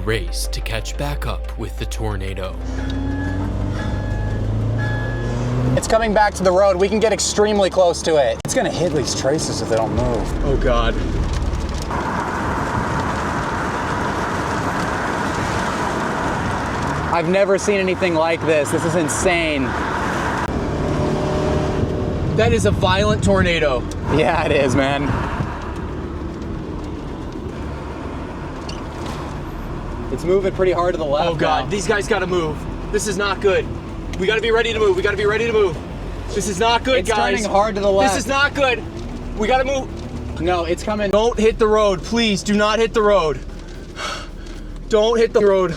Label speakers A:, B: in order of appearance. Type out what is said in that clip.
A: race to catch back up with the tornado.
B: It's coming back to the road. We can get extremely close to it. It's gonna hit these traces if they don't move.
A: Oh God.
B: I've never seen anything like this. This is insane.
A: That is a violent tornado.
B: Yeah, it is, man. It's moving pretty hard to the left.
A: Oh God,
B: now.
A: these guys gotta move. This is not good. We gotta be ready to move. We gotta be ready to move. This is not good,
B: It's
A: guys.
B: turning hard to the left.
A: This is not good. We gotta move.
B: No, it's coming.
A: Don't hit the road. Please do not hit the road. Don't hit the road.